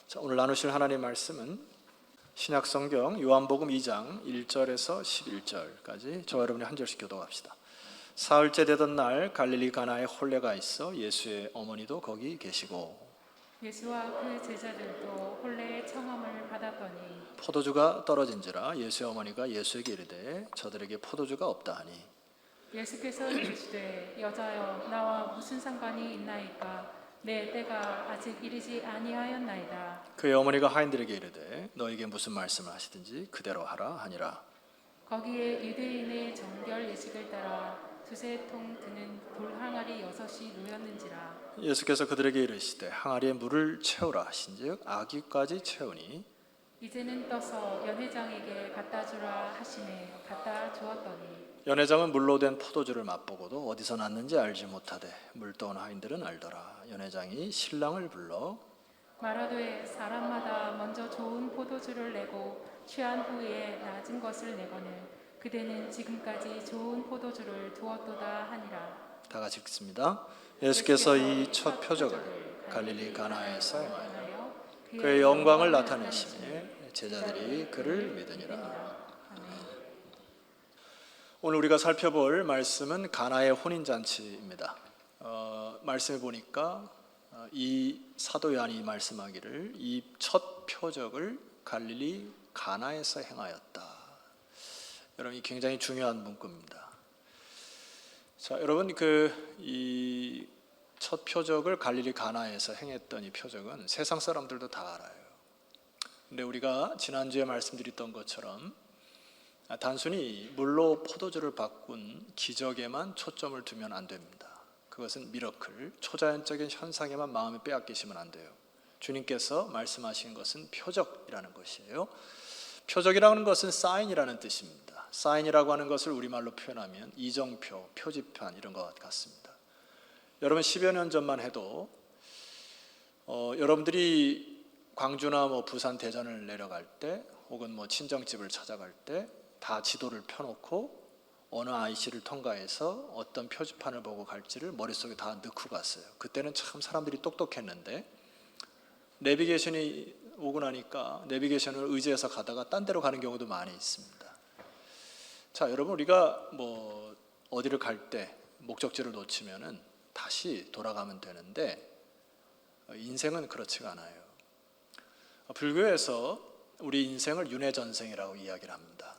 자, 오늘 나누실 하나님의 말씀은 신약성경 요한복음 2장 1절에서 11절까지 저와 여러분이 한 절씩 교독합시다. 사흘째 되던 날 갈릴리 가나에 혼례가 있어 예수의 어머니도 거기 계시고 예수와 그 제자들도 혼례의 청함을 받았더니 포도주가 떨어진지라 예수의 어머니가 예수에게 이르되 저들에게 포도주가 없다 하니 예수께서 이르시되 여자여 나와 무슨 상관이 있나이까 내 때가 아직 이르지 아니하였나이다. 그의 어머니가 하인들에게 이르되 너에게 무슨 말씀을 하시든지 그대로 하라 하니라. 거기에 유대인의 정결 예식을 따라 두세 통 드는 돌 항아리 6이 놓였는지라. 예수께서 그들에게 이르시되 항아리에 물을 채우라 하신즉 아기까지 채우니 이제는 떠서 연회장에게 갖다 주라 하시매 갖다 주었더니 연회장은 물로 된 포도주를 맛보고도 어디서 났는지 알지 못하되 물 떠온 하인들은 알더라. 연회장이 신랑을 불러 말하되 사람마다 먼저 좋은 포도주를 내고 취한 후에 낮은 것을 내거늘 그대는 지금까지 좋은 포도주를 두었도다 하니라. 다 같이 읽습니다. 예수께서 이 첫 표적을 갈릴리 가나에서 행하여 그의 영광을 나타내시매 제자들이 그를 믿으니라. 오늘 우리가 살펴볼 말씀은 가나의 혼인잔치입니다. 말씀해 보니까 이 사도 요한이 말씀하기를 이 첫 표적을 갈릴리 가나에서 행하였다. 여러분, 이 굉장히 중요한 문구입니다. 자, 여러분, 이 첫 표적을 갈릴리 가나에서 행했던 이 표적은 세상 사람들도 다 알아요. 근데 우리가 지난주에 말씀드렸던 것처럼 단순히 물로 포도주를 바꾼 기적에만 초점을 두면 안 됩니다. 그것은 미러클, 초자연적인 현상에만 마음을 빼앗기시면 안 돼요. 주님께서 말씀하신 것은 표적이라는 것이에요. 표적이라는 것은 사인이라는 뜻입니다. 사인이라고 하는 것을 우리말로 표현하면 이정표, 표지판 이런 것 같습니다. 여러분 10여 년 전만 해도 여러분들이 광주나 부산, 대전을 내려갈 때 혹은 친정집을 찾아갈 때 다 지도를 펴놓고 어느 IC를 통과해서 어떤 표지판을 보고 갈지를 머릿속에 다 넣고 갔어요. 그때는 참 사람들이 똑똑했는데 내비게이션이 오고 나니까 내비게이션을 의지해서 가다가 딴 데로 가는 경우도 많이 있습니다. 자, 여러분, 우리가 어디를 갈 때 목적지를 놓치면은 다시 돌아가면 되는데 인생은 그렇지가 않아요. 불교에서 우리 인생을 윤회전생이라고 이야기를 합니다.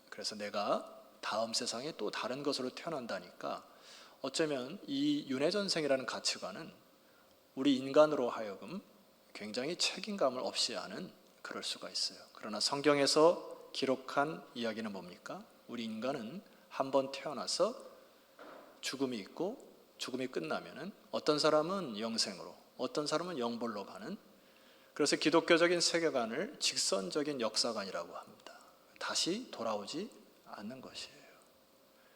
그래서 내가 다음 세상에 또 다른 것으로 태어난다니까 어쩌면 이 윤회전생이라는 가치관은 우리 인간으로 하여금 굉장히 책임감을 없이 하는 그럴 수가 있어요. 그러나 성경에서 기록한 이야기는 뭡니까? 우리 인간은 한 번 태어나서 죽음이 있고 죽음이 끝나면은 어떤 사람은 영생으로 어떤 사람은 영벌로 가는, 그래서 기독교적인 세계관을 직선적인 역사관이라고 합니다. 다시 돌아오지 않는 것이에요.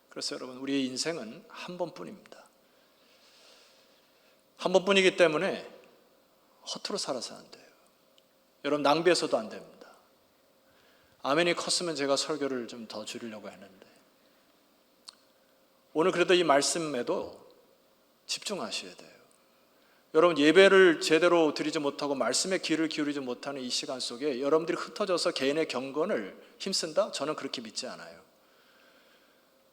그래서 여러분, 우리의 인생은 한 번뿐입니다. 한 번뿐이기 때문에 허투루 살아서 안 돼요. 여러분, 낭비해서도 안 됩니다. 아멘이 컸으면 제가 설교를 좀 더 줄이려고 했는데 오늘 그래도 이 말씀에도 집중하셔야 돼요. 여러분, 예배를 제대로 드리지 못하고 말씀에 귀를 기울이지 못하는 이 시간 속에 여러분들이 흩어져서 개인의 경건을 힘쓴다? 저는 그렇게 믿지 않아요.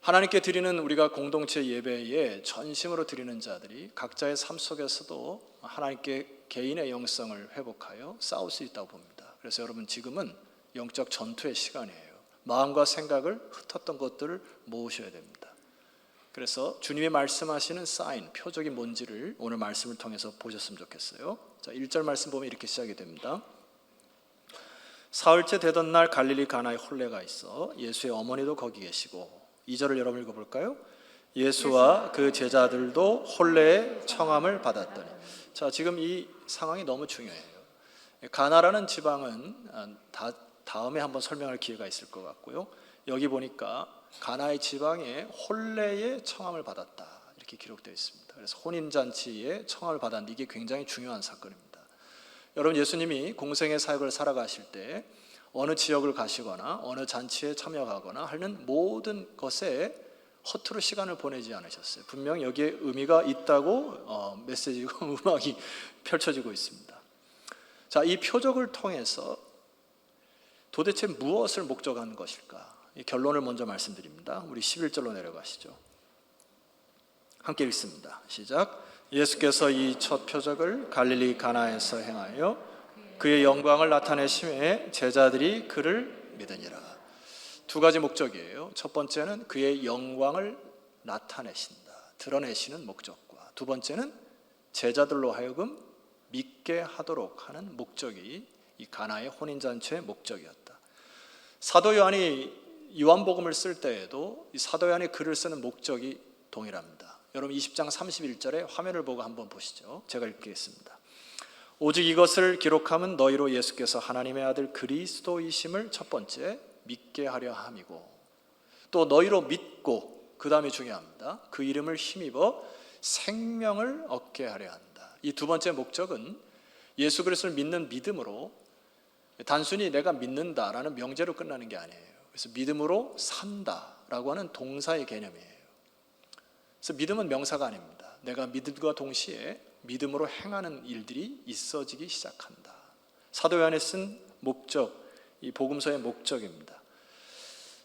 하나님께 드리는 우리가 공동체 예배에 전심으로 드리는 자들이 각자의 삶 속에서도 하나님께 개인의 영성을 회복하여 싸울 수 있다고 봅니다. 그래서 여러분, 지금은 영적 전투의 시간이에요. 마음과 생각을 흩었던 것들을 모으셔야 됩니다. 그래서 주님이 말씀하시는 사인, 표적이 뭔지를 오늘 말씀을 통해서 보셨으면 좋겠어요. 자, 1절 말씀 보면 이렇게 시작이 됩니다. 사흘째 되던 날 갈릴리 가나에 혼례가 있어 예수의 어머니도 거기 계시고, 2절을 여러분 읽어볼까요? 예수와 그 제자들도 혼례의 청함을 받았더니. 자, 지금 이 상황이 너무 중요해요. 가나라는 지방은 다음에 한번 설명할 기회가 있을 것 같고요. 여기 보니까 가나의 지방에 혼례의 청함을 받았다 이렇게 기록되어 있습니다. 그래서 혼인잔치에 청함을 받았는데 이게 굉장히 중요한 사건입니다. 여러분, 예수님이 공생의 사역을 살아가실 때 어느 지역을 가시거나 어느 잔치에 참여하거나 하는 모든 것에 허투루 시간을 보내지 않으셨어요. 분명 여기에 의미가 있다고 메시지고 음악이 펼쳐지고 있습니다. 자, 이 표적을 통해서 도대체 무엇을 목적한 것일까? 이 결론을 먼저 말씀드립니다. 우리 11절로 내려가시죠. 함께 읽습니다. 시작. 예수께서 이 첫 표적을 갈릴리 가나에서 행하여 그의 영광을 나타내심에 제자들이 그를 믿으니라. 두 가지 목적이에요. 첫 번째는 그의 영광을 나타내신다, 드러내시는 목적과, 두 번째는 제자들로 하여금 믿게 하도록 하는 목적이 이 가나의 혼인잔치의 목적이었다. 사도 요한이 요한복음을 쓸 때에도 이 사도 요한이 글을 쓰는 목적이 동일합니다. 여러분 20장 31절에 화면을 보고 한번 보시죠. 제가 읽겠습니다. 오직 이것을 기록함은 너희로 예수께서 하나님의 아들 그리스도이심을 첫 번째 믿게 하려 함이고, 또 너희로 믿고, 그 다음이 중요합니다. 그 이름을 힘입어 생명을 얻게 하려 한다. 이 두 번째 목적은 예수 그리스도를 믿는 믿음으로 단순히 내가 믿는다라는 명제로 끝나는 게 아니에요. 그래서 믿음으로 산다라고 하는 동사의 개념이에요. 그래서 믿음은 명사가 아닙니다. 내가 믿음과 동시에 믿음으로 행하는 일들이 있어지기 시작한다. 사도 요한이 쓴 목적, 이 복음서의 목적입니다.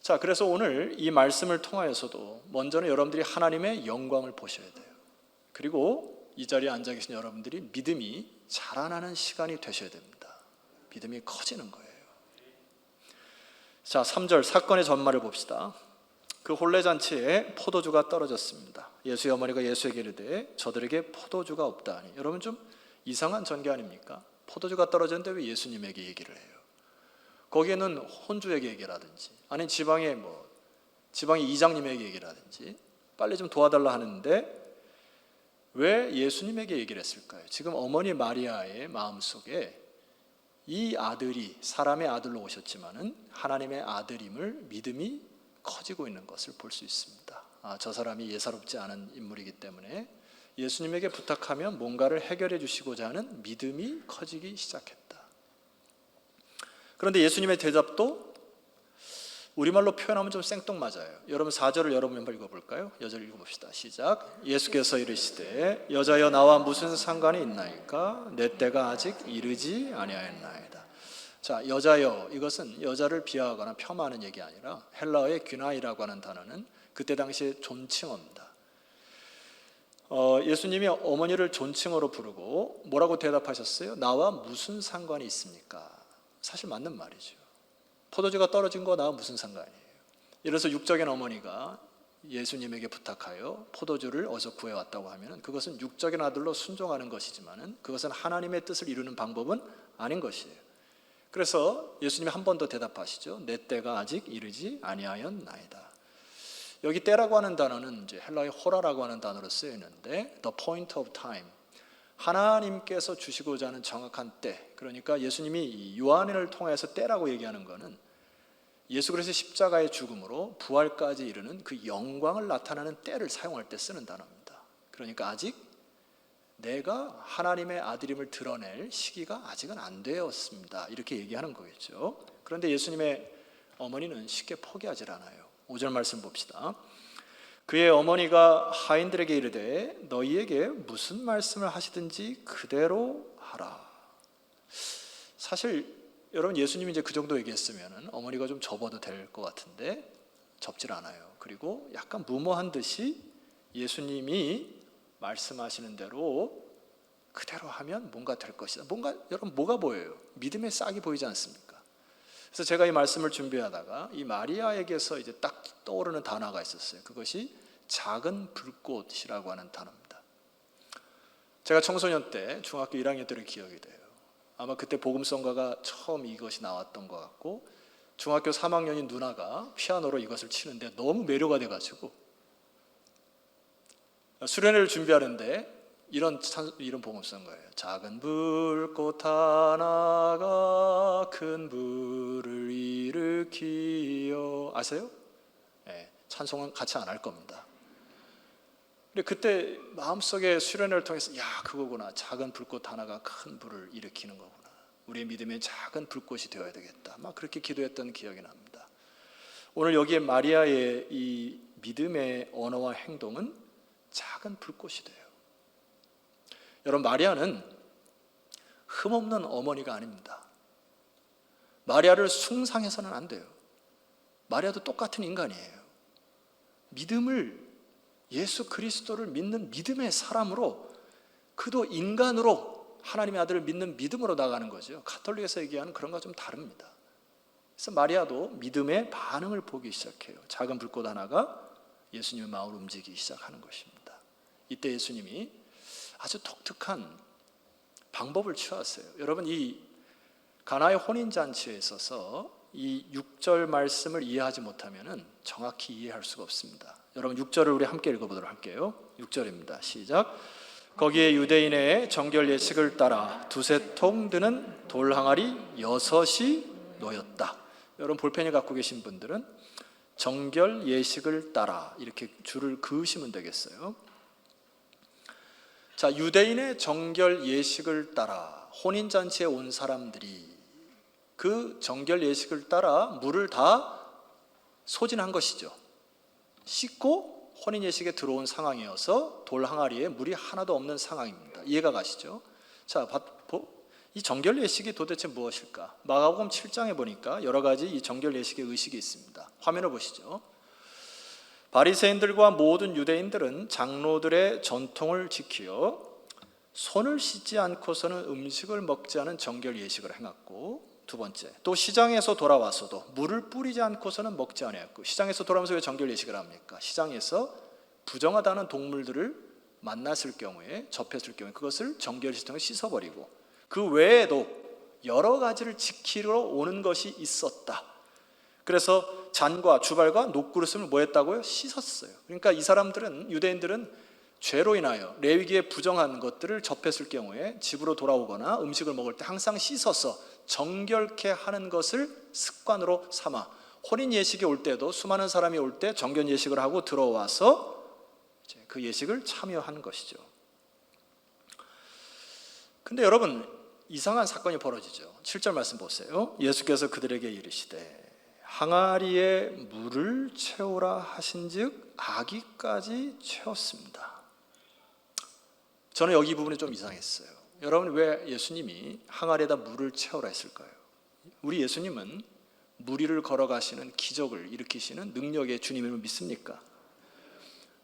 자, 그래서 오늘 이 말씀을 통하여서도 먼저는 여러분들이 하나님의 영광을 보셔야 돼요. 그리고 이 자리에 앉아 계신 여러분들이 믿음이 자라나는 시간이 되셔야 됩니다. 믿음이 커지는 거예요. 자, 3절 사건의 전말을 봅시다. 그 혼례잔치에 포도주가 떨어졌습니다. 예수의 어머니가 예수에게 이르되 저들에게 포도주가 없다 하니. 여러분 좀 이상한 전개 아닙니까? 포도주가 떨어졌는데 왜 예수님에게 얘기를 해요? 거기에는 혼주에게 얘기를 하든지, 아니 지방의 이장님에게 얘기를 하든지 빨리 좀 도와달라 하는데 왜 예수님에게 얘기를 했을까요? 지금 어머니 마리아의 마음속에 이 아들이 사람의 아들로 오셨지만은 하나님의 아들임을 믿음이 커지고 있는 것을 볼 수 있습니다. 저 사람이 예사롭지 않은 인물이기 때문에 예수님에게 부탁하면 뭔가를 해결해 주시고자 하는 믿음이 커지기 시작했다. 그런데 예수님의 대답도 우리말로 표현하면 좀 생뚱맞아요. 여러분 4절을 여러분 한번 읽어볼까요? 4절 읽어봅시다. 시작. 예수께서 이르시되 여자여 나와 무슨 상관이 있나이까? 내 때가 아직 이르지 아니하였나이다. 자, 여자여, 이것은 여자를 비하하거나 폄하하는 얘기 아니라 헬라어의 귀나이라고 하는 단어는 그때 당시에 존칭어입니다. 예수님이 어머니를 존칭어로 부르고 뭐라고 대답하셨어요? 나와 무슨 상관이 있습니까? 사실 맞는 말이죠. 포도주가 떨어진 거 나와 무슨 상관이에요? 이래서 육적인 어머니가 예수님에게 부탁하여 포도주를 어디서 구해왔다고 하면 그것은 육적인 아들로 순종하는 것이지만 그것은 하나님의 뜻을 이루는 방법은 아닌 것이에요. 그래서 예수님이 한 번 더 대답하시죠. 내 때가 아직 이르지 아니하였나이다. 여기 때라고 하는 단어는 이제 헬라의 호라라고 하는 단어로 쓰여 있는데 the point of time, 하나님께서 주시고자 하는 정확한 때, 그러니까 예수님이 요한을 통해서 때라고 얘기하는 것은 예수 그리스도의 십자가의 죽음으로 부활까지 이르는 그 영광을 나타내는 때를 사용할 때 쓰는 단어입니다. 그러니까 아직 내가 하나님의 아들임을 드러낼 시기가 아직은 안 되었습니다. 이렇게 얘기하는 거겠죠. 그런데 예수님의 어머니는 쉽게 포기하지 않아요. 5절 말씀 봅시다. 그의 어머니가 하인들에게 이르되 너희에게 무슨 말씀을 하시든지 그대로 하라. 사실 여러분 예수님이 이제 그 정도 얘기했으면 어머니가 좀 접어도 될 것 같은데 접질 않아요. 그리고 약간 무모한 듯이 예수님이 말씀하시는 대로 그대로 하면 뭔가 될 것이다. 뭔가 여러분 뭐가 보여요? 믿음의 싹이 보이지 않습니까? 그래서 제가 이 말씀을 준비하다가 이 마리아에게서 이제 딱 떠오르는 단어가 있었어요. 그것이 작은 불꽃이라고 하는 단어입니다. 제가 청소년 때 중학교 1학년 때를 기억이 돼요. 아마 그때 복음성가가 처음 이것이 나왔던 것 같고 중학교 3학년인 누나가 피아노로 이것을 치는데 너무 매료가 돼가지고 수련회를 준비하는데 이런 복음성가예요. 작은 불꽃 하나가 큰 불을 일으키어. 아세요? 네, 찬송은 같이 안 할 겁니다. 근데 그때 마음속에 수련회를 통해서 야 그거구나. 작은 불꽃 하나가 큰 불을 일으키는 거구나. 우리의 믿음의 작은 불꽃이 되어야 되겠다. 막 그렇게 기도했던 기억이 납니다. 오늘 여기에 마리아의 이 믿음의 언어와 행동은 작은 불꽃이 돼요. 여러분 마리아는 흠없는 어머니가 아닙니다. 마리아를 숭상해서는 안 돼요. 마리아도 똑같은 인간이에요. 믿음을, 예수 그리스도를 믿는 믿음의 사람으로, 그도 인간으로 하나님의 아들을 믿는 믿음으로 나가는 거죠. 가톨릭에서 얘기하는 그런 것과 좀 다릅니다. 그래서 마리아도 믿음의 반응을 보기 시작해요. 작은 불꽃 하나가 예수님의 마음을 움직이기 시작하는 것입니다. 이때 예수님이 아주 독특한 방법을 취하세요. 여러분, 이 가나의 혼인잔치에 있어서 이 6절 말씀을 이해하지 못하면 정확히 이해할 수가 없습니다. 여러분, 6절을 우리 함께 읽어보도록 할게요. 6절입니다. 시작. 거기에 유대인의 정결 예식을 따라 두세 통 드는 돌 항아리 6이 놓였다. 여러분, 볼펜을 갖고 계신 분들은 정결 예식을 따라 이렇게 줄을 그으시면 되겠어요. 자, 유대인의 정결 예식을 따라 혼인잔치에 온 사람들이 그 정결 예식을 따라 물을 다 소진한 것이죠. 씻고 혼인 예식에 들어온 상황이어서 돌 항아리에 물이 하나도 없는 상황입니다. 이해가 가시죠? 자, 이 정결 예식이 도대체 무엇일까? 마가복음 7장에 보니까 여러 가지 이 정결 예식의 의식이 있습니다. 화면을 보시죠. 바리새인들과 모든 유대인들은 장로들의 전통을 지키어 손을 씻지 않고서는 음식을 먹지 않은 정결 예식을 행했고, 두 번째, 또 시장에서 돌아와서도 물을 뿌리지 않고서는 먹지 아니했고. 시장에서 돌아오면서 왜 정결 예식을 합니까? 시장에서 부정하다는 동물들을 만났을 경우에, 접했을 경우에 그것을 정결 예식을 통해 씻어버리고, 그 외에도 여러 가지를 지키러 오는 것이 있었다. 그래서 잔과 주발과 녹그릇을 뭐 했다고요? 씻었어요. 그러니까 이 사람들은, 유대인들은 죄로 인하여 레위기에 부정한 것들을 접했을 경우에 집으로 돌아오거나 음식을 먹을 때 항상 씻어서 정결케 하는 것을 습관으로 삼아 혼인 예식에 올 때도 수많은 사람이 올 때 정결 예식을 하고 들어와서 그 예식을 참여하는 것이죠. 근데 여러분, 이상한 사건이 벌어지죠. 7절 말씀 보세요. 예수께서 그들에게 이르시되 항아리에 물을 채우라 하신즉 아기까지 채웠습니다. 저는 여기 부분이 좀 이상했어요. 여러분, 왜 예수님이 항아리에다 물을 채우라 했을까요? 우리 예수님은 물 위를 걸어가시는 기적을 일으키시는 능력의 주님임을 믿습니까?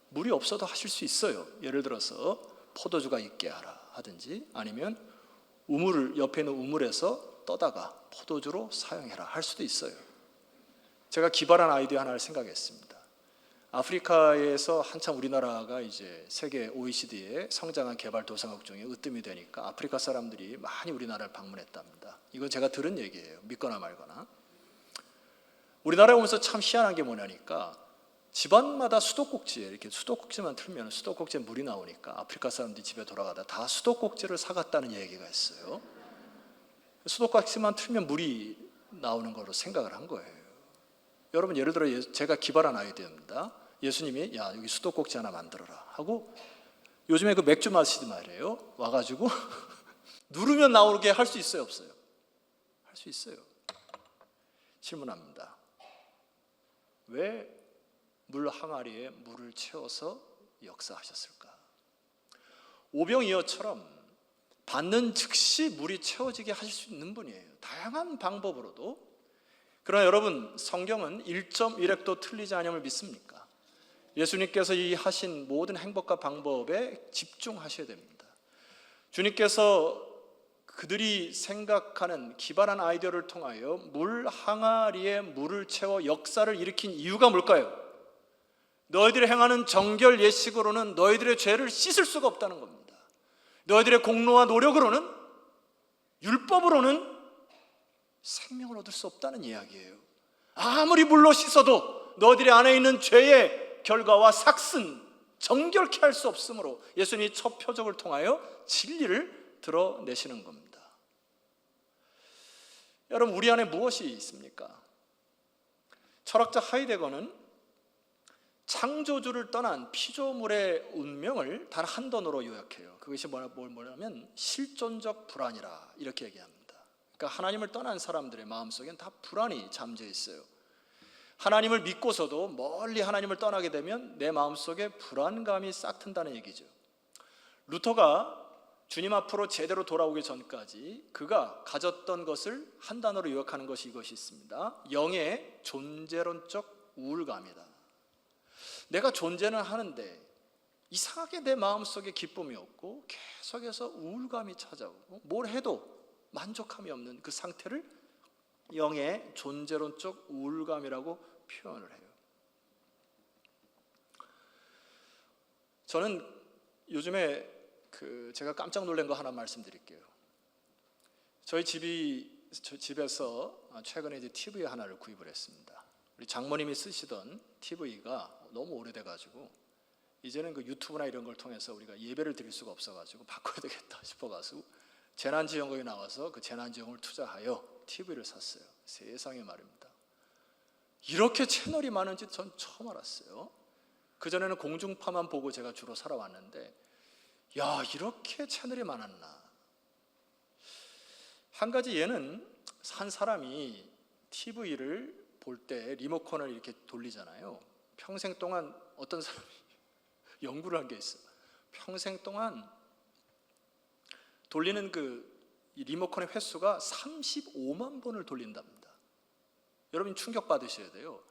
물이 없어도 하실 수 있어요. 예를 들어서 포도주가 있게 하라 하든지, 아니면 우물을, 옆에 있는 우물에서 떠다가 포도주로 사용해라 할 수도 있어요. 제가 기발한 아이디어 하나를 생각했습니다. 아프리카에서 한참 우리나라가 이제 세계 OECD의 성장한 개발도상국 중에 으뜸이 되니까 아프리카 사람들이 많이 우리나라를 방문했답니다. 이건 제가 들은 얘기예요. 믿거나 말거나. 우리나라에 오면서 참 희한한 게 뭐냐니까, 집안마다 수도꼭지에 이렇게 수도꼭지만 틀면 수도꼭지에 물이 나오니까 아프리카 사람들이 집에 돌아가다 다 수도꼭지를 사갔다는 얘기가 있어요. 수도꼭지만 틀면 물이 나오는 거로 생각을 한 거예요. 여러분, 예를 들어 제가 기발한 아이디어입니다. 예수님이 야, 여기 수도꼭지 하나 만들어라 하고, 요즘에 그 맥주 마시지 말이에요. 와가지고 누르면 나오게 할 수 있어요, 없어요? 할 수 있어요. 질문합니다. 왜 물 항아리에 물을 채워서 역사하셨을까? 오병이어처럼 받는 즉시 물이 채워지게 하실 수 있는 분이에요. 다양한 방법으로도. 그러나 여러분, 성경은 1.1획도 틀리지 않음을 믿습니까? 예수님께서 이 하신 모든 행복과 방법에 집중하셔야 됩니다. 주님께서 그들이 생각하는 기발한 아이디어를 통하여 물 항아리에 물을 채워 역사를 일으킨 이유가 뭘까요? 너희들이 행하는 정결 예식으로는 너희들의 죄를 씻을 수가 없다는 겁니다. 너희들의 공로와 노력으로는, 율법으로는 생명을 얻을 수 없다는 이야기예요. 아무리 물로 씻어도 너희들의 안에 있는 죄의 결과와 삭슨, 정결케 할 수 없으므로 예수님이 첫 표적을 통하여 진리를 드러내시는 겁니다. 여러분, 우리 안에 무엇이 있습니까? 철학자 하이데거는 창조주를 떠난 피조물의 운명을 단 한 단어로 요약해요. 그것이 뭐냐면 실존적 불안이라, 이렇게 얘기합니다. 그러니까 하나님을 떠난 사람들의 마음속엔 다 불안이 잠재 있어요. 하나님을 믿고서도 멀리 하나님을 떠나게 되면 내 마음속에 불안감이 싹 튼다는 얘기죠. 루터가 주님 앞으로 제대로 돌아오기 전까지 그가 가졌던 것을 한 단어로 요약하는 것이 이것이 있습니다. 영의 존재론적 우울감이다. 내가 존재는 하는데 이상하게 내 마음속에 기쁨이 없고 계속해서 우울감이 찾아오고 뭘 해도 만족함이 없는 그 상태를 영의 존재론적 우울감이라고 표현을 해요. 저는 요즘에 제가 깜짝 놀란 거 하나 말씀드릴게요. 저희 집에서 최근에 이제 TV 하나를 구입을 했습니다. 우리 장모님이 쓰시던 TV가 너무 오래돼가지고 이제는 그 유튜브나 이런 걸 통해서 우리가 예배를 드릴 수가 없어가지고 바꿔야 되겠다 싶어가지고 재난지원금이 나와서 그 재난지원금을 투자하여 TV를 샀어요. 세상에 말입니다. 이렇게 채널이 많은지 전 처음 알았어요. 그전에는 공중파만 보고 제가 주로 살아왔는데 야, 이렇게 채널이 많았나. 한 가지 얘는 한 사람이 TV를 볼 때 리모컨을 이렇게 돌리잖아요. 평생 동안 어떤 사람이 연구를 한 게 있어. 평생 동안 돌리는 이 리모컨의 횟수가 35만 번을 돌린답니다. 여러분 충격 받으셔야 돼요.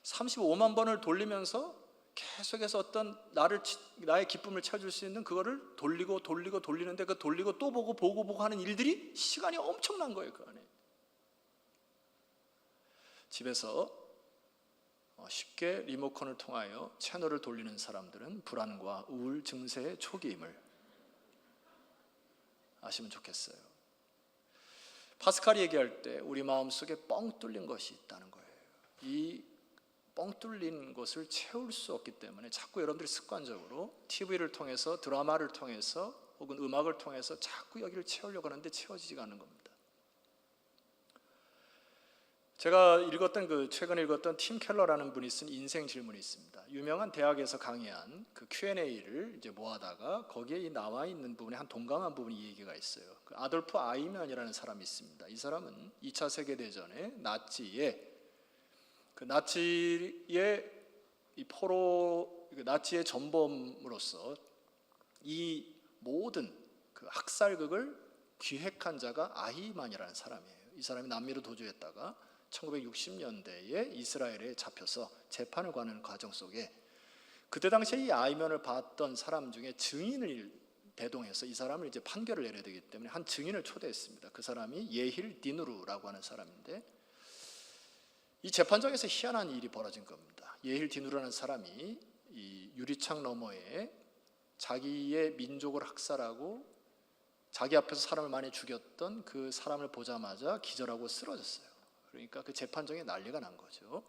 35만 번을 돌리면서 계속해서 어떤 나의 기쁨을 찾을 수 있는 그거를 돌리는데 그 돌리고 또 보고 하는 일들이 시간이 엄청난 거예요. 그 안에 집에서 쉽게 리모컨을 통하여 채널을 돌리는 사람들은 불안과 우울 증세의 초기임을 아시면 좋겠어요. 파스칼이 얘기할 때 우리 마음속에 뻥 뚫린 것이 있다는 거예요. 이 뻥 뚫린 것을 채울 수 없기 때문에 자꾸 여러분들이 습관적으로 TV를 통해서 드라마를 통해서 혹은 음악을 통해서 자꾸 여기를 채우려고 하는데 채워지지가 않는 겁니다. 제가 최근에 읽었던 팀 켈러라는 분이 쓴 인생 질문이 있습니다. 유명한 대학에서 강의한 그 Q&A를 이제 모아다가 거기에 나와 있는 부분에 한 동감한 부분이 이 얘기가 있어요. 그 아돌프 아이만이라는 사람이 있습니다. 이 사람은 2차 세계 대전에 나치의 전범으로서 이 모든 그 학살극을 기획한 자가 아이만이라는 사람이에요. 이 사람이 남미로 도주했다가 1960년대에 이스라엘에 잡혀서 재판을 가는 과정 속에 그때 당시에 이 아이만을 봤던 사람 중에 증인을 대동해서 이 사람을 이제 판결을 내려야 되기 때문에 한 증인을 초대했습니다. 그 사람이 예힐 디누르라고 하는 사람인데 이 재판장에서 희한한 일이 벌어진 겁니다. 예힐 디누르라는 사람이 이 유리창 너머에 자기의 민족을 학살하고 자기 앞에서 사람을 많이 죽였던 그 사람을 보자마자 기절하고 쓰러졌어요. 그러니까 그 재판정에 난리가 난 거죠.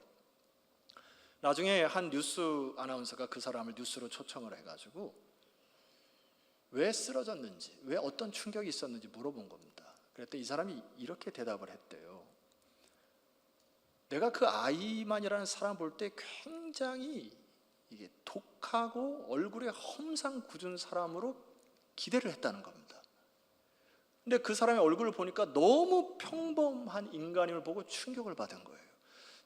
나중에 한 뉴스 아나운서가 그 사람을 뉴스로 초청을 해가지고 왜 쓰러졌는지, 왜 어떤 충격이 있었는지 물어본 겁니다. 그랬더니 이 사람이 이렇게 대답을 했대요. 내가 그 아이만이라는 사람 볼 때 굉장히 이게 독하고 얼굴에 험상 굳은 사람으로 기대를 했다는 겁니다. 근데 그 사람의 얼굴을 보니까 너무 평범한 인간임을 보고 충격을 받은 거예요.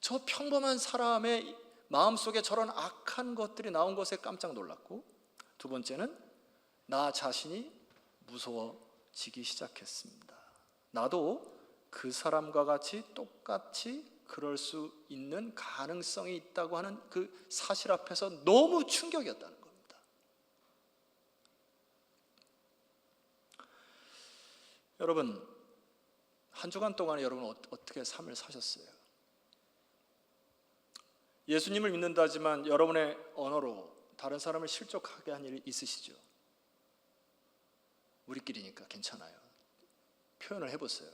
저 평범한 사람의 마음속에 저런 악한 것들이 나온 것에 깜짝 놀랐고, 두 번째는 나 자신이 무서워지기 시작했습니다. 나도 그 사람과 같이 똑같이 그럴 수 있는 가능성이 있다고 하는 그 사실 앞에서 너무 충격이었다는 겁니다. 여러분, 한 주간 동안에 여러분 어떻게 삶을 사셨어요? 예수님을 믿는다지만 여러분의 언어로 다른 사람을 실족하게 한 일이 있으시죠? 우리끼리니까 괜찮아요. 표현을 해보세요.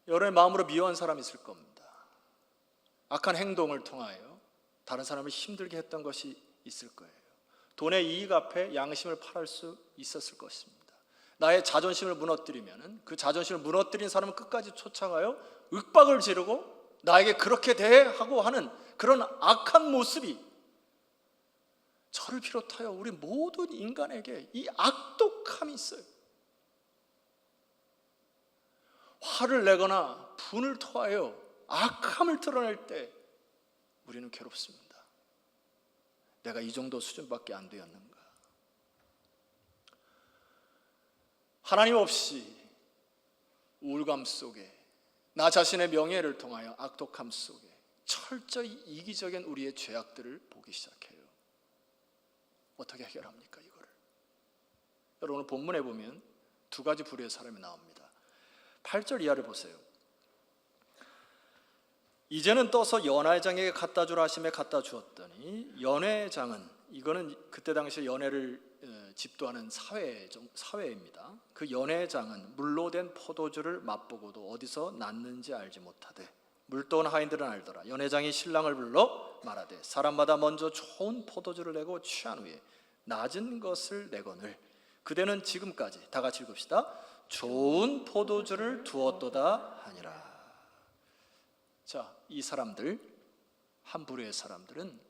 여러분의 마음으로 미워한 사람이 있을 겁니다. 악한 행동을 통하여 다른 사람을 힘들게 했던 것이 있을 거예요. 돈의 이익 앞에 양심을 팔을 수 있었을 것입니다. 나의 자존심을 무너뜨리면 그 자존심을 무너뜨린 사람은 끝까지 쫓아가요 윽박을 지르고 나에게 그렇게 대하고 하는 그런 악한 모습이 저를 비롯하여 우리 모든 인간에게 이 악독함이 있어요. 화를 내거나 분을 토하여 악함을 드러낼 때 우리는 괴롭습니다. 내가 이 정도 수준밖에 안 되었는가? 하나님 없이 우울감 속에, 나 자신의 명예를 통하여 악독함 속에 철저히 이기적인 우리의 죄악들을 보기 시작해요. 어떻게 해결합니까, 이거를? 여러분, 오늘 본문에 보면 두 가지 부류의 사람이 나옵니다. 8절 이하를 보세요. 이제는 떠서 연회장에게 갖다 주라 하심에 갖다 주었더니, 연회장은, 이거는 그때 당시에 연회를 집도하는 사회입니다. 그 연회장은 물로 된 포도주를 맛보고도 어디서 났는지 알지 못하되 물도온 하인들은 알더라. 연회장이 신랑을 불러 말하되 사람마다 먼저 좋은 포도주를 내고 취한 후에 낮은 것을 내거늘 그대는 지금까지, 다 같이 읽읍시다, 좋은 포도주를 두었도다 하니라. 자, 이 사람들, 한 부류의 사람들은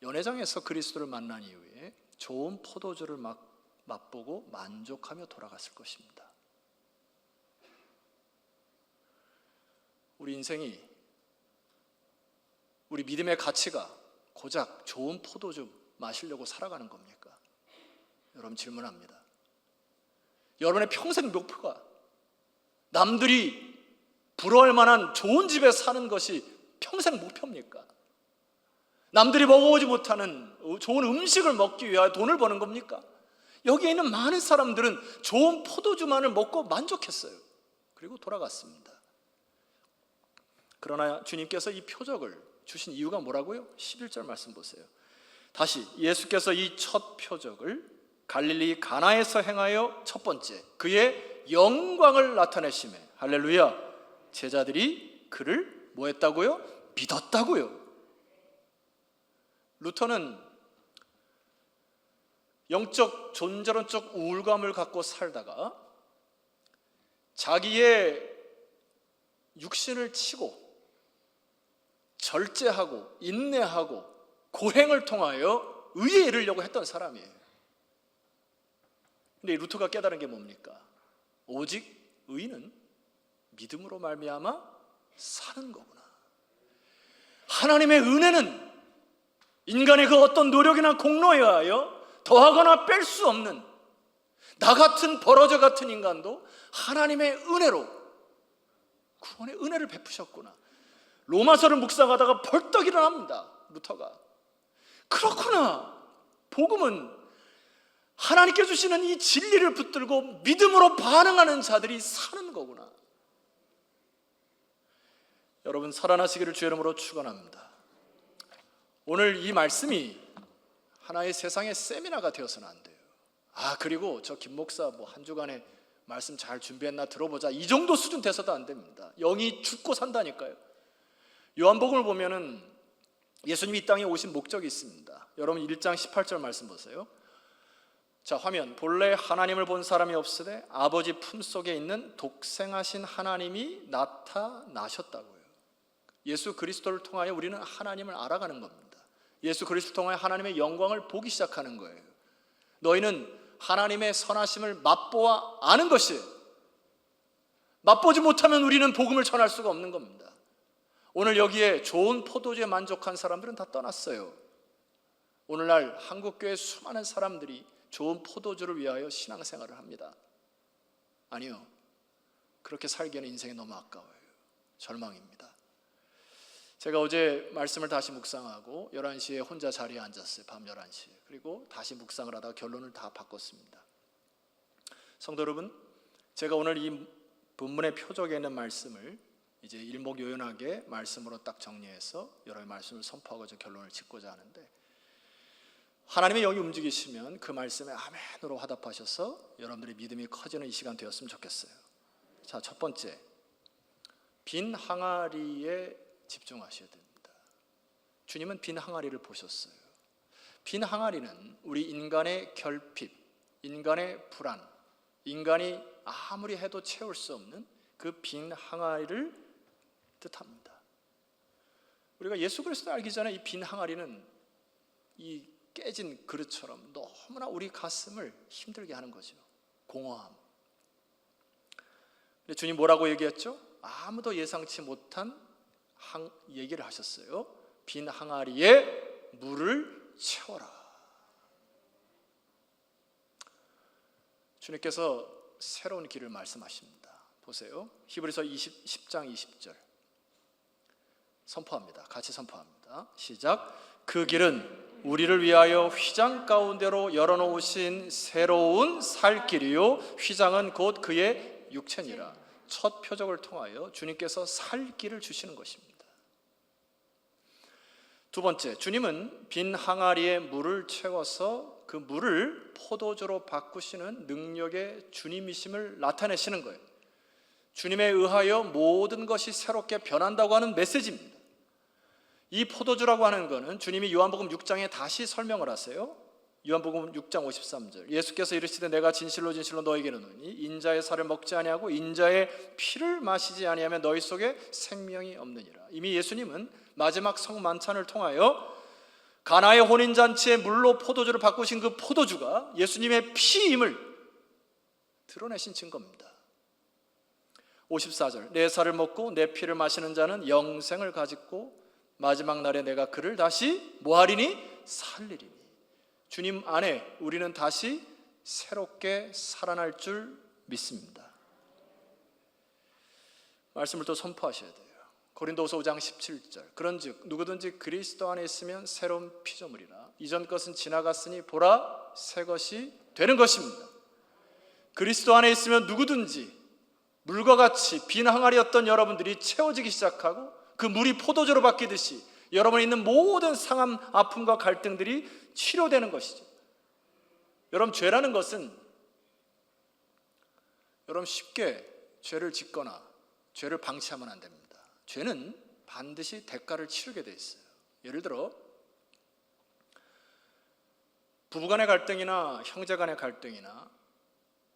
연회장에서 그리스도를 만난 이후에 좋은 포도주를 맛보고 만족하며 돌아갔을 것입니다. 우리 인생이, 우리 믿음의 가치가 고작 좋은 포도주 마시려고 살아가는 겁니까? 여러분, 질문합니다. 여러분의 평생 목표가 남들이 부러워할 만한 좋은 집에 사는 것이 평생 목표입니까? 남들이 먹어보지 못하는 좋은 음식을 먹기 위하여 돈을 버는 겁니까? 여기에 있는 많은 사람들은 좋은 포도주만을 먹고 만족했어요. 그리고 돌아갔습니다. 그러나 주님께서 이 표적을 주신 이유가 뭐라고요? 11절 말씀 보세요. 다시 예수께서 이 첫 표적을 갈릴리 가나에서 행하여 첫 번째 그의 영광을 나타내심에, 할렐루야, 제자들이 그를 뭐 했다고요? 믿었다고요. 루터는 영적 존재론적 우울감을 갖고 살다가 자기의 육신을 치고 절제하고 인내하고 고행을 통하여 의에 이르려고 했던 사람이에요. 근데 루터가 깨달은 게 뭡니까? 오직 의는 믿음으로 말미암아 사는 거구나. 하나님의 은혜는 인간의 그 어떤 노력이나 공로에 의하여 더하거나 뺄 수 없는, 나 같은 버러져 같은 인간도 하나님의 은혜로 구원의 은혜를 베푸셨구나. 로마서를 묵상하다가 벌떡 일어납니다, 루터가. 그렇구나, 복음은 하나님께 주시는 이 진리를 붙들고 믿음으로 반응하는 자들이 사는 거구나. 여러분, 살아나시기를 주의 이름으로 축원합니다. 오늘 이 말씀이 하나의 세상의 세미나가 되어서는 안 돼요. 그리고 저 김 목사 뭐 한 주간에 말씀 잘 준비했나 들어보자, 이 정도 수준 돼서도 안 됩니다. 영이 죽고 산다니까요. 요한복음을 보면은 예수님이 이 땅에 오신 목적이 있습니다. 여러분 1장 18절 말씀 보세요. 자, 화면. 본래 하나님을 본 사람이 없으되 아버지 품속에 있는 독생하신 하나님이 나타나셨다고요. 예수 그리스도를 통하여 우리는 하나님을 알아가는 겁니다. 예수 그리스도를 통하여 하나님의 영광을 보기 시작하는 거예요. 너희는 하나님의 선하심을 맛보아 아는 것이에요. 맛보지 못하면 우리는 복음을 전할 수가 없는 겁니다. 오늘 여기에 좋은 포도주에 만족한 사람들은 다 떠났어요. 오늘날 한국교회 수많은 사람들이 좋은 포도주를 위하여 신앙생활을 합니다. 아니요, 그렇게 살기에는 인생이 너무 아까워요. 절망입니다. 제가 어제 말씀을 다시 묵상하고 11시에 혼자 자리에 앉았어요. 밤 11시에. 그리고 다시 묵상을 하다가 결론을 다 바꿨습니다. 성도 여러분, 제가 오늘 이 본문의 표적에 있는 말씀을 이제 일목요연하게 말씀으로 딱 정리해서 여러분의 말씀을 선포하고 저 결론을 짓고자 하는데, 하나님의 영이 움직이시면 그 말씀에 아멘으로 화답하셔서 여러분들의 믿음이 커지는 이 시간 되었으면 좋겠어요. 자, 첫 번째, 빈 항아리에 집중하셔야 됩니다. 주님은 빈 항아리를 보셨어요. 빈 항아리는 우리 인간의 결핍, 인간의 불안, 인간이 아무리 해도 채울 수 없는 그 빈 항아리를 뜻합니다. 우리가 예수 그리스도를 알기 전에 이 빈 항아리는 이 깨진 그릇처럼 너무나 우리 가슴을 힘들게 하는 거죠. 공허함. 근데 주님 뭐라고 얘기했죠? 아무도 예상치 못한 얘기를 하셨어요. 빈 항아리에 물을 채워라. 주님께서 새로운 길을 말씀하십니다. 보세요. 히브리서 10장 20절 선포합니다. 같이 선포합니다. 시작. 그 길은 우리를 위하여 휘장 가운데로 열어놓으신 새로운 살 길이요 휘장은 곧 그의 육체니라. 첫 표적을 통하여 주님께서 살 길을 주시는 것입니다. 두 번째, 주님은 빈 항아리에 물을 채워서 그 물을 포도주로 바꾸시는 능력의 주님이심을 나타내시는 거예요. 주님에 의하여 모든 것이 새롭게 변한다고 하는 메시지입니다. 이 포도주라고 하는 것은 주님이 요한복음 6장에 다시 설명을 하세요. 요한복음 6장 53절 예수께서 이르시되 내가 진실로 진실로 너에게 이르노니 인자의 살을 먹지 아니하고 인자의 피를 마시지 아니하면 너희 속에 생명이 없느니라. 이미 예수님은 마지막 성만찬을 통하여 가나의 혼인잔치에 물로 포도주를 바꾸신 그 포도주가 예수님의 피임을 드러내신 증거입니다. 54절 내 살을 먹고 내 피를 마시는 자는 영생을 가지고 마지막 날에 내가 그를 다시 뭐하리니? 살리리니. 주님 안에 우리는 다시 새롭게 살아날 줄 믿습니다. 말씀을 또 선포하셔야 돼요. 고린도후서 5장 17절 그런즉 누구든지 그리스도 안에 있으면 새로운 피조물이라 이전 것은 지나갔으니 보라 새 것이 되는 것입니다. 그리스도 안에 있으면 누구든지 물과 같이 빈 항아리였던 여러분들이 채워지기 시작하고 그 물이 포도주로 바뀌듯이 여러분이 있는 모든 상함, 아픔과 갈등들이 치료되는 것이죠. 여러분, 죄라는 것은 여러분 쉽게 죄를 짓거나 죄를 방치하면 안 됩니다. 죄는 반드시 대가를 치르게 돼 있어요. 예를 들어 부부간의 갈등이나 형제간의 갈등이나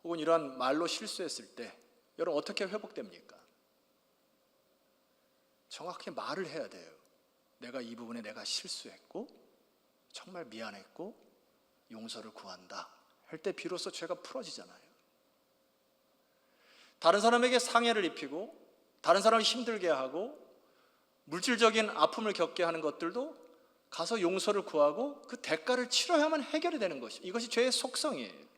혹은 이러한 말로 실수했을 때 여러분 어떻게 회복됩니까? 정확히 말을 해야 돼요. 내가 이 부분에 내가 실수했고 정말 미안했고 용서를 구한다 할 때 비로소 죄가 풀어지잖아요. 다른 사람에게 상해를 입히고 다른 사람을 힘들게 하고 물질적인 아픔을 겪게 하는 것들도 가서 용서를 구하고 그 대가를 치러야만 해결이 되는 것이죠. 이것이 죄의 속성이에요.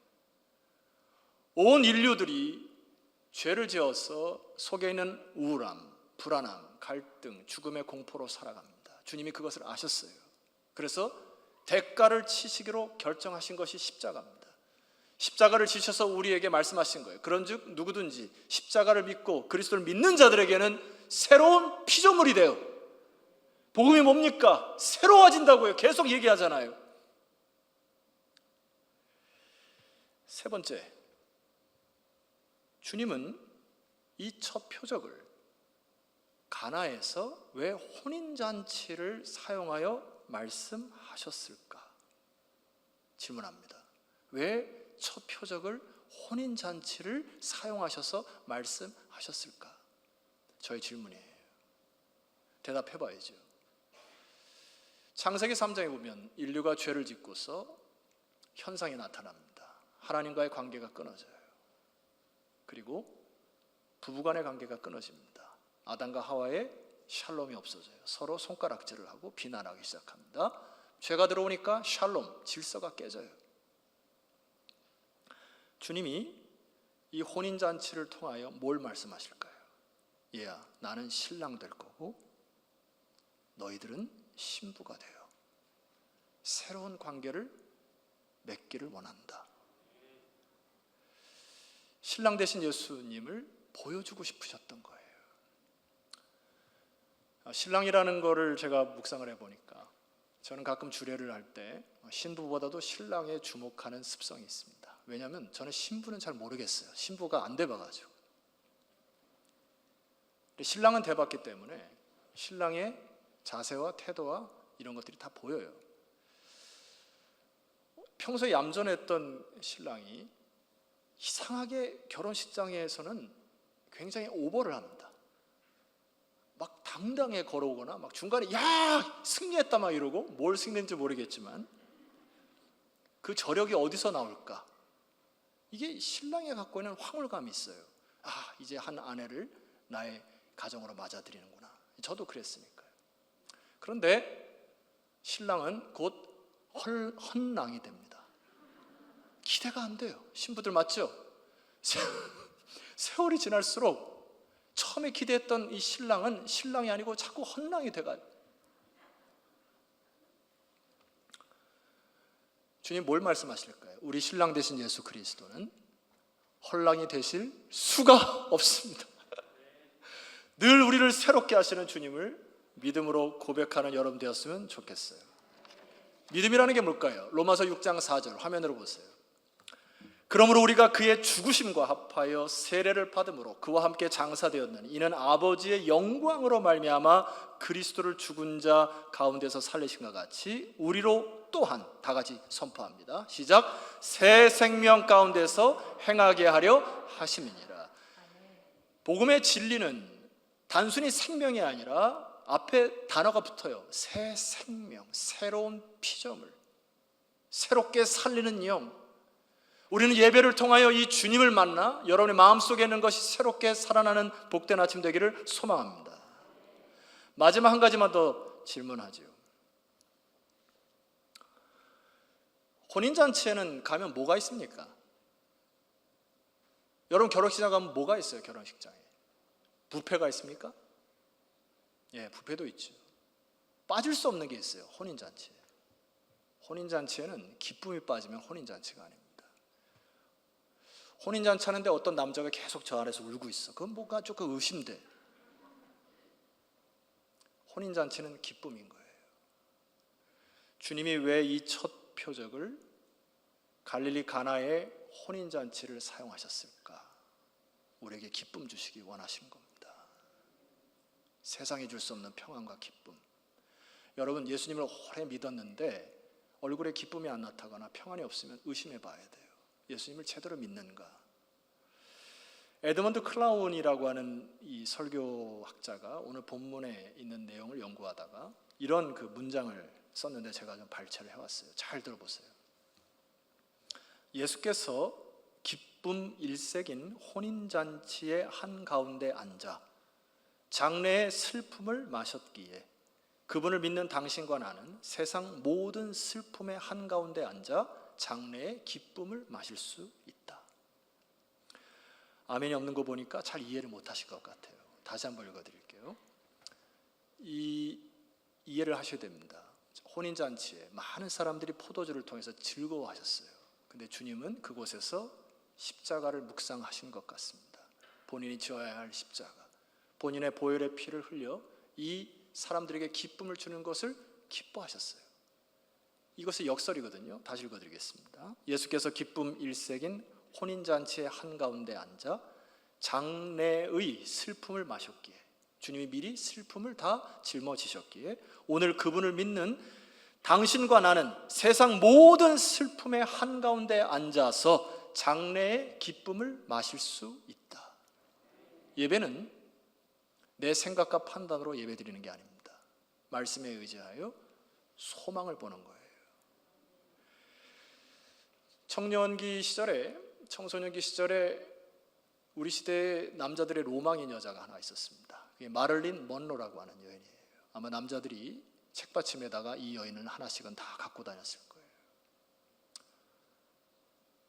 온 인류들이 죄를 지어서 속에 있는 우울함, 불안함, 갈등, 죽음의 공포로 살아갑니다. 주님이 그것을 아셨어요. 그래서 대가를 치시기로 결정하신 것이 십자가입니다. 십자가를 지셔서 우리에게 말씀하신 거예요. 그런즉 누구든지 십자가를 믿고 그리스도를 믿는 자들에게는 새로운 피조물이 되어 복음이 뭡니까? 새로워진다고요. 계속 얘기하잖아요. 세 번째, 주님은 이 첫 표적을 가나에서 왜 혼인잔치를 사용하여 말씀하셨을까? 질문합니다. 왜 첫 표적을 혼인잔치를 사용하셔서 말씀하셨을까? 저의 질문이에요. 대답해 봐야죠. 창세기 3장에 보면 인류가 죄를 짓고서 현상이 나타납니다. 하나님과의 관계가 끊어져요. 그리고 부부간의 관계가 끊어집니다. 아담과 하와의 샬롬이 없어져요. 서로 손가락질을 하고 비난하기 시작합니다. 죄가 들어오니까 샬롬, 질서가 깨져요. 주님이 이 혼인잔치를 통하여 뭘 말씀하실까요? 얘야, 나는 신랑 될 거고 너희들은 신부가 돼요. 새로운 관계를 맺기를 원한다. 신랑 되신 예수님을 보여주고 싶으셨던 거예요. 신랑이라는 거를 제가 묵상을 해보니까 저는 가끔 주례를 할 때 신부보다도 신랑에 주목하는 습성이 있습니다. 왜냐하면 저는 신부는 잘 모르겠어요. 신부가 안 돼봐가지고. 신랑은 돼봤기 때문에 신랑의 자세와 태도와 이런 것들이 다 보여요. 평소에 얌전했던 신랑이 이상하게 결혼식장에서는 굉장히 오버를 합니다. 막 당당하게 걸어오거나 막 중간에 야 승리했다 막 이러고 뭘 승리했는지 모르겠지만 그 저력이 어디서 나올까? 이게 신랑이 갖고 있는 황홀감이 있어요. 아, 이제 한 아내를 나의 가정으로 맞아들이는구나. 저도 그랬으니까요. 그런데 신랑은 곧 헌랑이 됩니다. 기대가 안 돼요. 신부들 맞죠? 세월이 지날수록 처음에 기대했던 이 신랑은 신랑이 아니고 자꾸 헛랑이 돼가요. 주님 뭘 말씀하실까요? 우리 신랑 되신 예수 그리스도는 헛랑이 되실 수가 없습니다. 늘 우리를 새롭게 하시는 주님을 믿음으로 고백하는 여러분 되었으면 좋겠어요. 믿음이라는 게 뭘까요? 로마서 6장 4절 화면으로 보세요. 그러므로 우리가 그의 죽으심과 합하여 세례를 받음으로 그와 함께 장사되었느니 이는 아버지의 영광으로 말미암아 그리스도를 죽은 자 가운데서 살리신 것 같이 우리로 또한 다 같이 선포합니다. 시작. 새 생명 가운데서 행하게 하려 하심이니라. 복음의 진리는 단순히 생명이 아니라 앞에 단어가 붙어요. 새 생명, 새로운 피조물, 새롭게 살리는 영. 우리는 예배를 통하여 이 주님을 만나 여러분의 마음속에 있는 것이 새롭게 살아나는 복된 아침 되기를 소망합니다. 마지막 한 가지만 더 질문하지요. 혼인잔치에는 가면 뭐가 있습니까? 여러분 결혼식장 가면 뭐가 있어요? 결혼식장에 뷔페가 있습니까? 예, 뷔페도 있죠. 빠질 수 없는 게 있어요. 혼인잔치에. 혼인잔치에는 기쁨이 빠지면 혼인잔치가 아닙니다. 혼인잔치 하는데 어떤 남자가 계속 저 안에서 울고 있어. 그건 뭔가 조금 의심돼. 혼인잔치는 기쁨인 거예요. 주님이 왜 이 첫 표적을 갈릴리 가나의 혼인잔치를 사용하셨을까? 우리에게 기쁨 주시기 원하신 겁니다. 세상이 줄 수 없는 평안과 기쁨. 여러분 예수님을 오래 믿었는데 얼굴에 기쁨이 안 나타나거나 평안이 없으면 의심해 봐야 돼요. 예수님을 제대로 믿는가? 에드먼드 클라운이라고 하는 이 설교학자가 오늘 본문에 있는 내용을 연구하다가 이런 그 문장을 썼는데 제가 좀 발췌를 해왔어요. 잘 들어보세요. 예수께서 기쁨 일색인 혼인잔치의 한가운데 앉아 장래의 슬픔을 마셨기에 그분을 믿는 당신과 나는 세상 모든 슬픔의 한가운데 앉아 장래의 기쁨을 마실 수 있다. 아멘이 없는 거 보니까 잘 이해를 못 하실 것 같아요. 다시 한번 읽어드릴게요. 이해를 하셔야 됩니다. 혼인잔치에 많은 사람들이 포도주를 통해서 즐거워하셨어요. 근데 주님은 그곳에서 십자가를 묵상하신 것 같습니다. 본인이 지어야 할 십자가, 본인의 보혈의 피를 흘려 이 사람들에게 기쁨을 주는 것을 기뻐하셨어요. 이것은 역설이거든요. 다시 읽어드리겠습니다. 예수께서 기쁨 일색인 혼인잔치의 한가운데 앉아 장래의 슬픔을 마셨기에, 주님이 미리 슬픔을 다 짊어지셨기에 오늘 그분을 믿는 당신과 나는 세상 모든 슬픔의 한가운데 앉아서 장래의 기쁨을 마실 수 있다. 예배는 내 생각과 판단으로 예배드리는 게 아닙니다. 말씀에 의지하여 소망을 보는 거예요. 청년기 시절에, 청소년기 시절에 우리 시대의 남자들의 로망인 여자가 하나 있었습니다. 그게 마를린 먼로라고 하는 여인이에요. 아마 남자들이 책받침에다가 이 여인을 하나씩은 다 갖고 다녔을 거예요.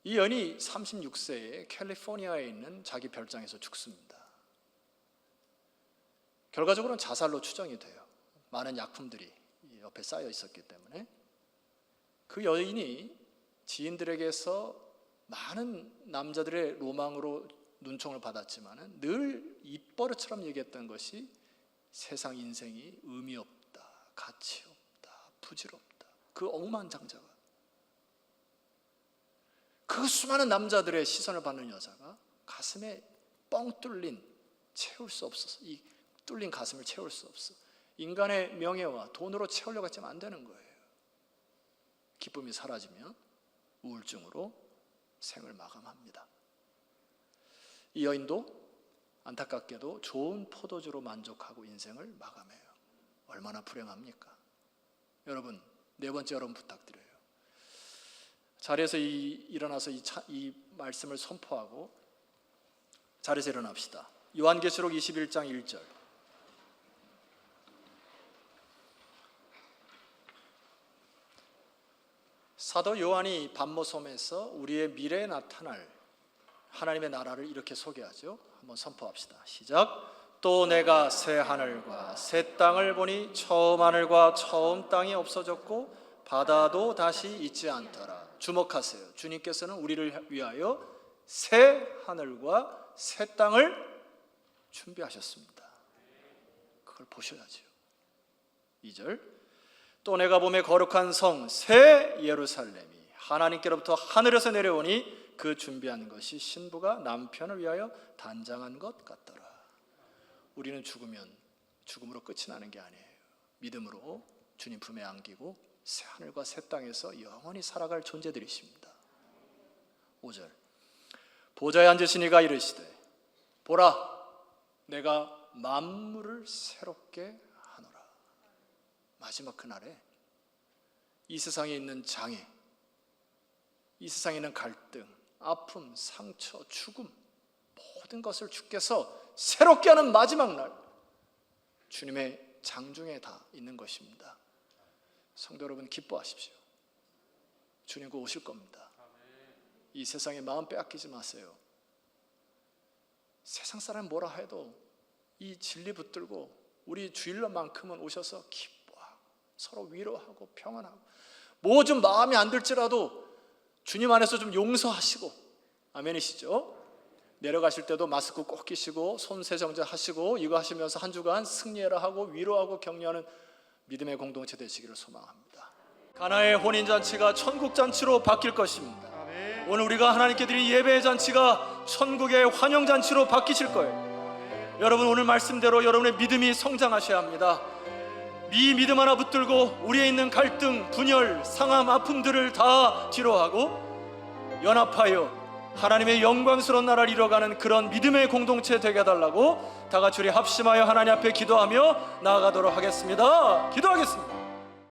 이 여인이 36세에 캘리포니아에 있는 자기 별장에서 죽습니다. 결과적으로는 자살로 추정이 돼요. 많은 약품들이 옆에 쌓여 있었기 때문에. 그 여인이 지인들에게서 많은 남자들의 로망으로 눈총을 받았지만 늘 입버릇처럼 얘기했던 것이 세상 인생이 의미 없다, 가치 없다, 부질없다. 그 억만장자가, 그 수많은 남자들의 시선을 받는 여자가 가슴에 뻥 뚫린, 채울 수 없어서, 이 뚫린 가슴을 채울 수 없어. 인간의 명예와 돈으로 채우려고 했지만 안 되는 거예요. 기쁨이 사라지면 우울증으로 생을 마감합니다. 이 여인도 안타깝게도 좋은 포도주로 만족하고 인생을 마감해요. 얼마나 불행합니까? 여러분, 네 번째 여러분 부탁드려요. 자리에서 일어나서 이 말씀을 선포하고 자리에서 일어납시다. 요한계시록 21장 1절. 사도 요한이 반모섬에서 우리의 미래에 나타날 하나님의 나라를 이렇게 소개하죠. 한번 선포합시다. 시작. 또 내가 새 하늘과 새 땅을 보니 처음 하늘과 처음 땅이 없어졌고 바다도 다시 있지 않더라. 주목하세요. 주님께서는 우리를 위하여 새 하늘과 새 땅을 준비하셨습니다. 그걸 보셔야죠. 2절. 또 내가 보매 거룩한 성 새 예루살렘이 하나님께로부터 하늘에서 내려오니 그 준비한 것이 신부가 남편을 위하여 단장한 것 같더라. 우리는 죽으면 죽음으로 끝이 나는 게 아니에요. 믿음으로 주님 품에 안기고 새 하늘과 새 땅에서 영원히 살아갈 존재들이십니다. 5절. 보좌에 앉으신 이가 이르시되 보라 내가 만물을 새롭게 하노라. 마지막 그날에 이 세상에 있는 장애, 이 세상에 있는 갈등, 아픔, 상처, 죽음 모든 것을 주께서 새롭게 하는 마지막 날 주님의 장중에 다 있는 것입니다. 성도 여러분 기뻐하십시오. 주님 곧 오실 겁니다. 이 세상에 마음 빼앗기지 마세요. 세상 사람 뭐라 해도 이 진리 붙들고 우리 주일날만큼은 오셔서 기뻐하고 서로 위로하고 평안하고 뭐 좀 마음에 안 들지라도 주님 안에서 좀 용서하시고 아멘이시죠? 내려가실 때도 마스크 꼭 끼시고 손 세정제 하시고 이거 하시면서 한 주간 승리해라 하고 위로하고 격려하는 믿음의 공동체 되시기를 소망합니다. 가나의 혼인잔치가 천국잔치로 바뀔 것입니다. 오늘 우리가 하나님께 드린 예배의 잔치가 천국의 환영잔치로 바뀌실 거예요. 여러분 오늘 말씀대로 여러분의 믿음이 성장하셔야 합니다. 이 믿음 하나 붙들고 우리에 있는 갈등, 분열, 상함, 아픔들을 다 뒤로하고 연합하여 하나님의 영광스러운 나라를 이뤄가는 그런 믿음의 공동체 되게 해달라고 다 같이 우리 합심하여 하나님 앞에 기도하며 나아가도록 하겠습니다. 기도하겠습니다.